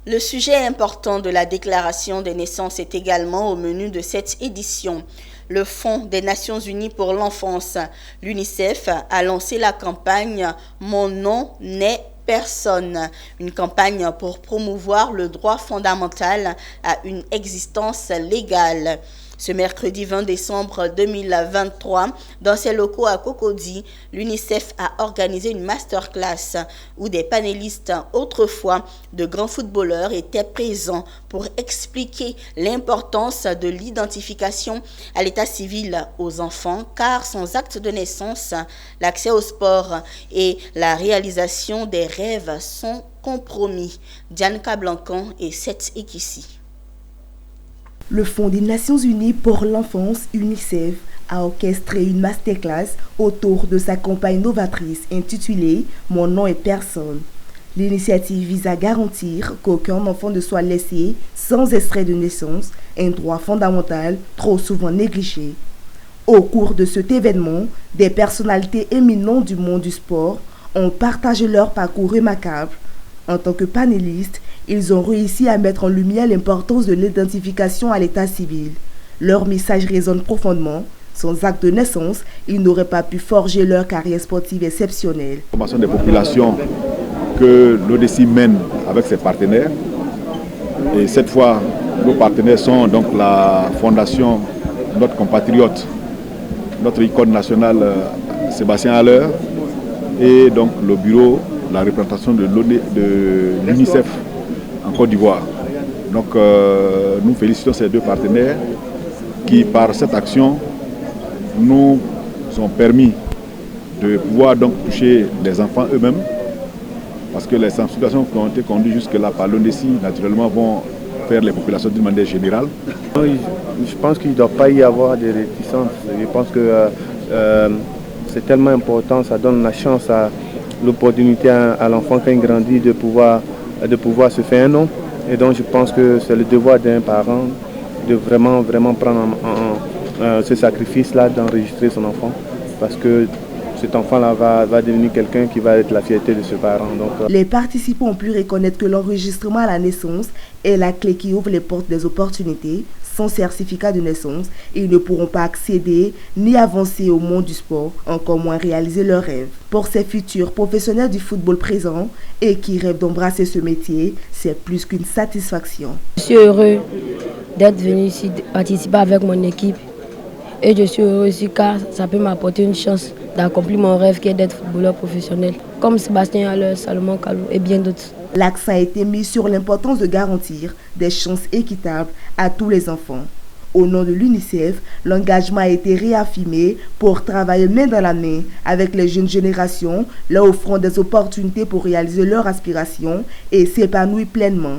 Le sujet important de la déclaration des naissances est également au menu de cette édition. Le Fonds des Nations Unies pour l'enfance, l'UNICEF, a lancé la campagne « Mon nom n'est personne », une campagne pour promouvoir le droit fondamental à une existence légale. Ce mercredi 20 décembre 2023, dans ses locaux à Cocody, l'UNICEF a organisé une masterclass où des panélistes, autrefois de grands footballeurs, étaient présents pour expliquer l'importance de l'identification à l'état civil aux enfants, car sans acte de naissance, l'accès au sport et la réalisation des rêves sont compromis. Diane Cablancan et Seth Ekissi. Le Fonds des Nations Unies pour l'enfance, UNICEF, a orchestré une masterclass autour de sa campagne novatrice intitulée « Mon nom est personne ». L'initiative vise à garantir qu'aucun enfant ne soit laissé sans extrait de naissance, un droit fondamental trop souvent négligé. Au cours de cet événement, des personnalités éminentes du monde du sport ont partagé leur parcours remarquable. En tant que panélistes, ils ont réussi à mettre en lumière l'importance de l'identification à l'état civil. Leur message résonne profondément. Sans acte de naissance, ils n'auraient pas pu forger leur carrière sportive exceptionnelle. La formation des populations que l'ODC mène avec ses partenaires. Et cette fois, nos partenaires sont donc la fondation, notre compatriote, notre icône nationale Sébastien Haller, et donc le bureau, la représentation de l'UNICEF en Côte d'Ivoire. Donc nous félicitons ces deux partenaires qui, par cette action, nous ont permis de pouvoir donc toucher les enfants eux-mêmes, parce que les sensibilisations qui ont été conduites jusque-là par l'ONDC, naturellement, vont faire les populations d'une manière générale. Je pense qu'il ne doit pas y avoir de réticence. Je pense que c'est tellement important, ça donne la chance, l'opportunité à l'enfant quand il grandit de pouvoir se faire un nom. Et donc je pense que c'est le devoir d'un parent de vraiment prendre ce sacrifice-là d'enregistrer son enfant, parce que cet enfant-là va devenir quelqu'un qui va être la fierté de ce parent. Les participants ont pu reconnaître que l'enregistrement à la naissance est la clé qui ouvre les portes des opportunités. Sans certificat de naissance, ils ne pourront pas accéder ni avancer au monde du sport, encore moins réaliser leurs rêves. Pour ces futurs professionnels du football présent et qui rêvent d'embrasser ce métier, c'est plus qu'une satisfaction. Je suis heureux d'être venu ici participer avec mon équipe. Et je suis heureux aussi car ça peut m'apporter une chance d'accomplir mon rêve qui est d'être footballeur professionnel, comme Sébastien Haller, Salomon Kalou et bien d'autres. L'accent a été mis sur l'importance de garantir des chances équitables à tous les enfants. Au nom de l'UNICEF, l'engagement a été réaffirmé pour travailler main dans la main avec les jeunes générations, leur offrant des opportunités pour réaliser leurs aspirations et s'épanouir pleinement.